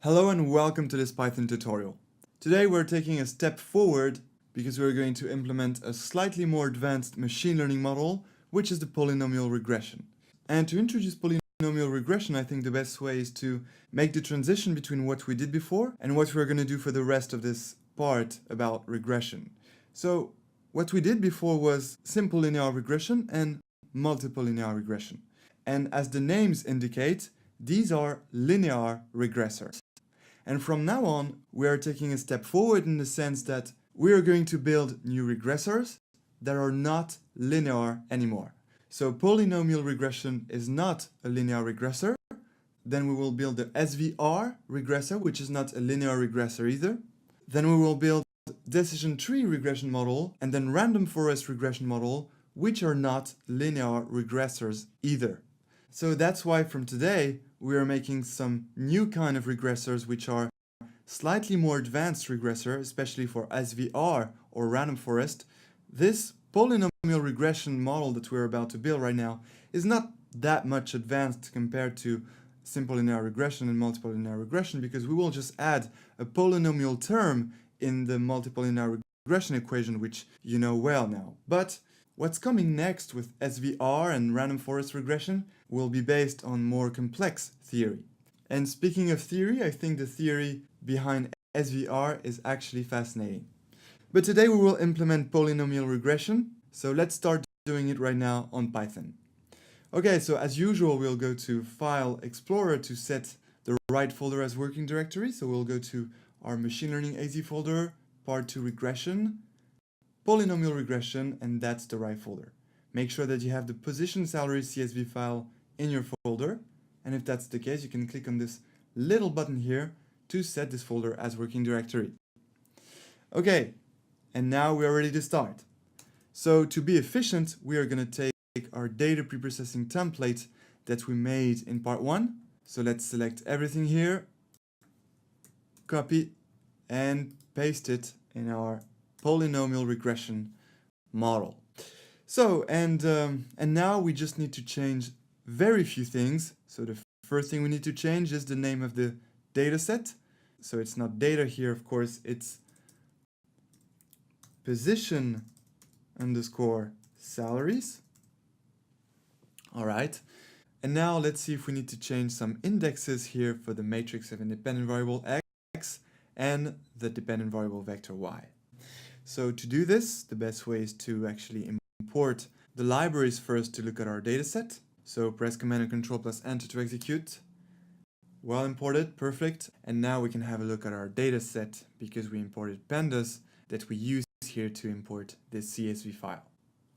Hello and welcome to this Python tutorial. Today we're taking a step forward because we're going to implement a slightly more advanced machine learning model, which is the polynomial regression. And to introduce polynomial regression, I think the best way is to make the transition between what we did before and what we're going to do for the rest of this part about regression. So what we did before was simple linear regression and multiple linear regression. And as the names indicate, these are linear regressors. And from now on, we are taking a step forward in the sense that we are going to build new regressors that are not linear anymore. So polynomial regression is not a linear regressor. Then we will build the SVR regressor, which is not a linear regressor either. Then we will build decision tree regression model and then random forest regression model, which are not linear regressors either. So that's why from today, we are making some new kind of regressors which are slightly more advanced regressor, especially for SVR or random forest. This polynomial regression model that we're about to build right now is not that much advanced compared to simple linear regression and multiple linear regression because we will just add a polynomial term in the multiple linear regression equation, which you know well now. But what's coming next with SVR and random forest regression will be based on more complex theory. And speaking of theory, I think the theory behind SVR is actually fascinating. But today we will implement polynomial regression, so let's start doing it right now on Python. Okay, so as usual, we'll go to File Explorer to set the right folder as working directory. So we'll go to our Machine Learning AZ folder, Part 2 Regression, Polynomial Regression, and that's the right folder. Make sure that you have the position salary CSV file in your folder, and if that's the case, you can click on this little button here to set this folder as working directory. Okay, and now we are ready to start. So to be efficient, we are going to take our data preprocessing template that we made in part 1. So let's select everything here, copy, and paste it in our polynomial regression model. So, and now we just need to change very few things. So the first thing we need to change is the name of the data set. So it's not data here, of course, it's position underscore salaries. All right. And now let's see if we need to change some indexes here for the matrix of independent variable x and the dependent variable vector y. So to do this, the best way is to actually import the libraries first to look at our data set. So press Command and Control plus Enter to execute. Well imported, perfect. And now we can have a look at our data set because we imported pandas that we use here to import this CSV file.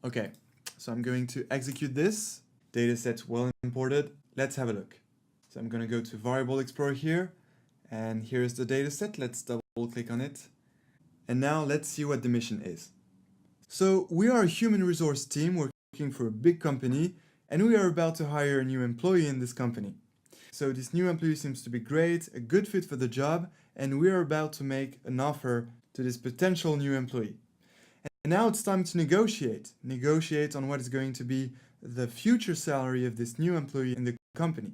Okay, so I'm going to execute this. Data set well imported. Let's have a look. So I'm going to go to Variable Explorer here, and here's the data set. Let's double click on it. And now let's see what the mission is. So we are a human resource team working for a big company, and we are about to hire a new employee in this company. So this new employee seems to be great, a good fit for the job, and we are about to make an offer to this potential new employee. And now it's time to negotiate. Negotiate on what is going to be the future salary of this new employee in the company.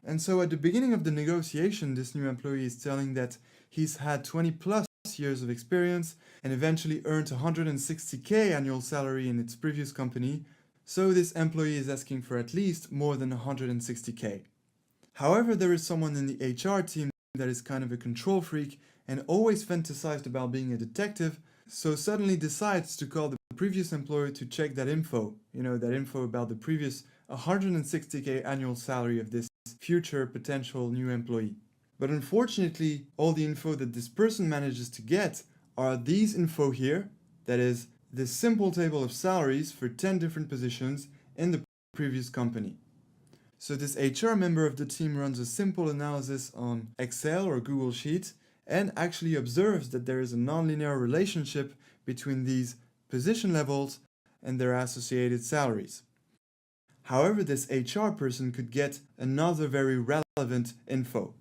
And so at the beginning of the negotiation, this new employee is telling that he's had 20 plus years of experience and eventually earned 160K annual salary in its previous company. So this employee is asking for at least more than 160K. However, there is someone in the HR team that is kind of a control freak and always fantasized about being a detective, so suddenly decides to call the previous employer to check that info, that info about the previous 160K annual salary of this future potential new employee. But unfortunately, all the info that this person manages to get are these info here, that is, this simple table of salaries for 10 different positions in the previous company. So this HR member of the team runs a simple analysis on Excel or Google Sheets and actually observes that there is a nonlinear relationship between these position levels and their associated salaries. However, this HR person could get another very relevant info.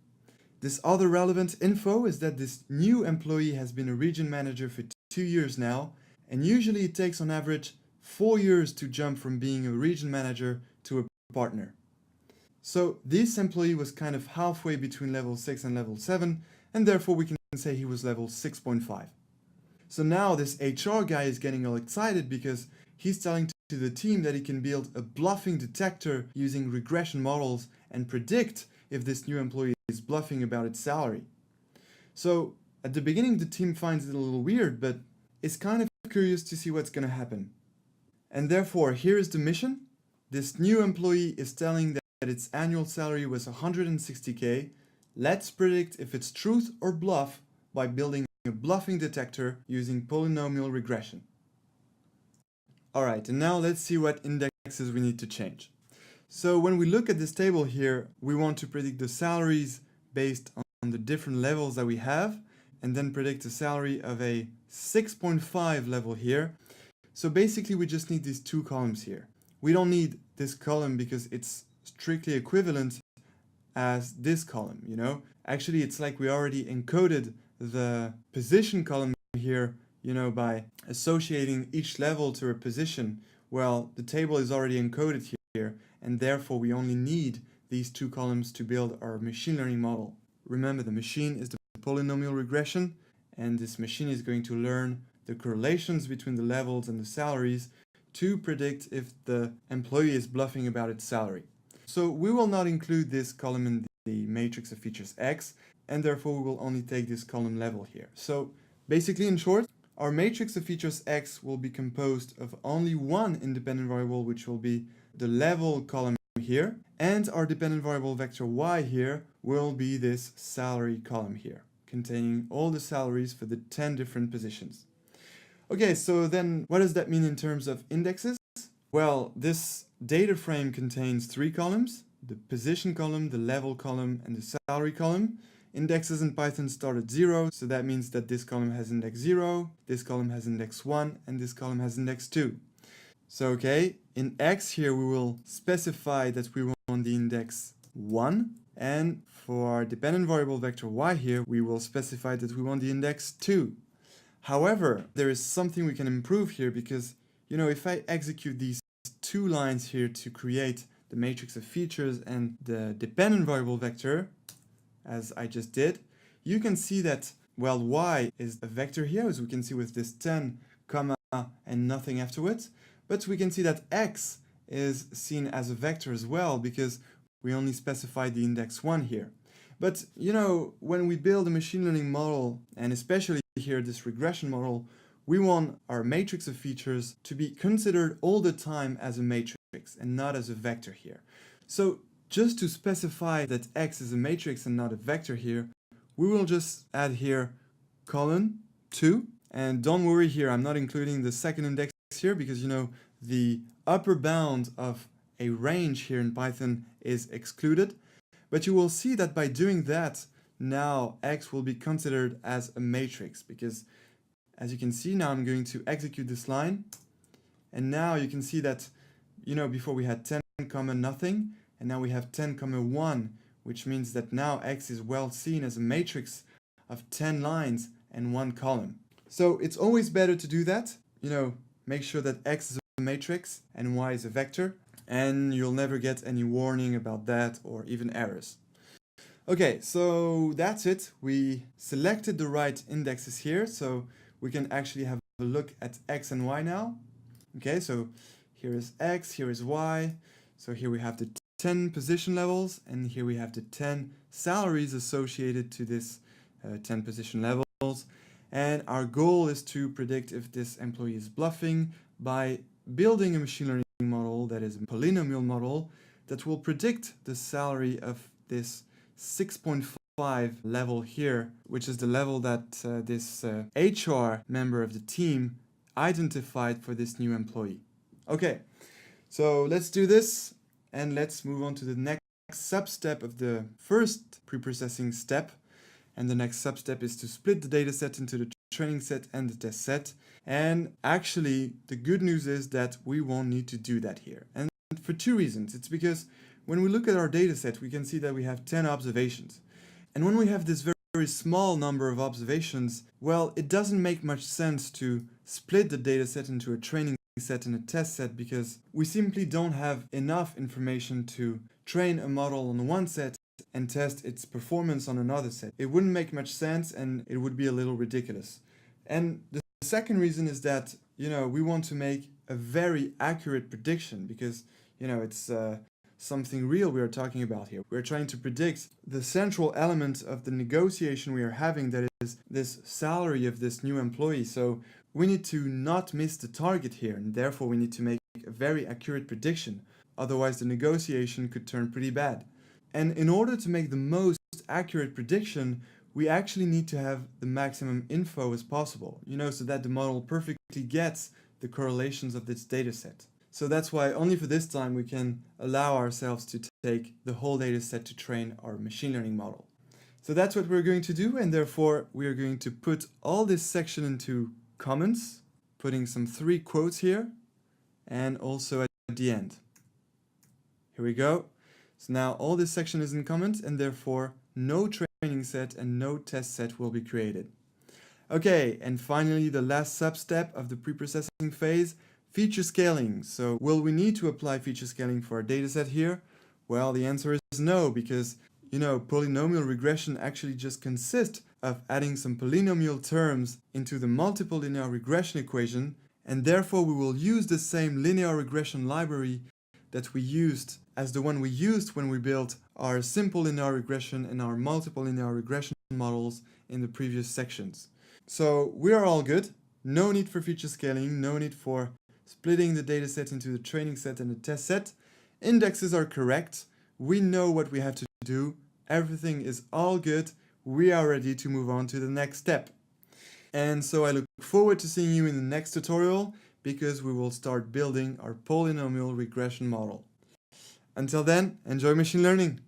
This other relevant info is that this new employee has been a region manager for 2 years now, and usually it takes on average 4 years to jump from being a region manager to a partner. So this employee was kind of halfway between level 6 and level 7, and therefore we can say he was level 6.5. So now this HR guy is getting all excited because he's telling to the team that he can build a bluffing detector using regression models and predict if this new employee is bluffing about its salary. So at the beginning the team finds it a little weird, but is kind of curious to see what's going to happen. And therefore here is the mission. This new employee is telling that its annual salary was 160k. Let's predict if it's truth or bluff by building a bluffing detector using polynomial regression. Alright, and now let's see what indexes we need to change. So when we look at this table here, we want to predict the salaries based on the different levels that we have, and then predict the salary of a 6.5 level here. So basically we just need these two columns here. We don't need this column because it's strictly equivalent as this column, you know? Actually, it's like we already encoded the position column here, you know, by associating each level to a position. Well, the table is already encoded here, and therefore we only need these two columns to build our machine learning model. Remember, the machine is the polynomial regression, and this machine is going to learn the correlations between the levels and the salaries to predict if the employee is bluffing about its salary. So we will not include this column in the matrix of features X, and therefore we will only take this column level here. So basically, in short, our matrix of features X will be composed of only one independent variable, which will be the level column here, and our dependent variable vector Y here will be this salary column here, containing all the salaries for the 10 different positions. Okay, so then what does that mean in terms of indexes? Well, this data frame contains 3 columns: the position column, the level column, and the salary column. Indexes in Python start at 0, so that means that this column has index 0, this column has index 1, and this column has index 2. So okay, in X here we will specify that we want the index 1, and for our dependent variable vector Y here, we will specify that we want the index 2. However, there is something we can improve here because, you know, if I execute these 2 lines here to create the matrix of features and the dependent variable vector, as I just did, you can see that, well, Y is a vector here, as we can see with this 10, comma, and nothing afterwards. But we can see that X is seen as a vector as well, because we only specified the index 1 here. But, you know, when we build a machine learning model, and especially here this regression model, we want our matrix of features to be considered all the time as a matrix and not as a vector here. So just to specify that X is a matrix and not a vector here, we will just add here colon 2. And don't worry here, I'm not including the second index here because, you know, the upper bound of a range here in Python is excluded. But you will see that by doing that, now X will be considered as a matrix because, as you can see, now I'm going to execute this line. And now you can see that, you know, before we had 10, comma, nothing. And now we have 10, comma, 1, which means that now X is well seen as a matrix of 10 lines and 1 column. So it's always better to do that. You know, make sure that X is a matrix and Y is a vector, and you'll never get any warning about that or even errors. Okay, so that's it. We selected the right indexes here, so we can actually have a look at X and Y now. Okay, so here is X, here is Y. So here we have the 10 position levels, and here we have the 10 salaries associated to this 10 position levels. And our goal is to predict if this employee is bluffing by building a machine learning model that is a polynomial model that will predict the salary of this 6.5 level here, which is the level that this HR member of the team identified for this new employee. Okay, so let's do this. And let's move on to the next sub-step of the first preprocessing step. And the next sub-step is to split the dataset into the training set and the test set. And actually, the good news is that we won't need to do that here. And for 2 reasons. It's because when we look at our dataset, we can see that we have 10 observations. And when we have this very small number of observations, well, it doesn't make much sense to split the dataset into a training set and a test set because we simply don't have enough information to train a model on one set and test its performance on another set. It wouldn't make much sense and it would be a little ridiculous. And the second reason is that, we want to make a very accurate prediction because, it's something real we are talking about here. We're trying to predict the central element of the negotiation we are having, that is this salary of this new employee. So we need to not miss the target here, and therefore we need to make a very accurate prediction. Otherwise the negotiation could turn pretty bad. And in order to make the most accurate prediction, we actually need to have the maximum info as possible, so that the model perfectly gets the correlations of this data set. So that's why only for this time we can allow ourselves to take the whole data set to train our machine learning model. So that's what we're going to do, and therefore we are going to put all this section into comments, putting some 3 quotes here, and also at the end. Here we go. So now all this section is in comments, and therefore no training set and no test set will be created. Okay, and finally the last sub-step of the pre-processing phase, feature scaling. So will we need to apply feature scaling for our dataset here? Well, the answer is no, because polynomial regression actually just consists of adding some polynomial terms into the multiple linear regression equation, and therefore we will use the same linear regression library that we used as the one we used when we built our simple linear regression and our multiple linear regression models in the previous sections. So we are all good. No need for feature scaling, no need for splitting the dataset into the training set and the test set. Indexes are correct. We know what we have to do. Everything is all good. We are ready to move on to the next step. And so I look forward to seeing you in the next tutorial, because we will start building our polynomial regression model. Until then, enjoy machine learning!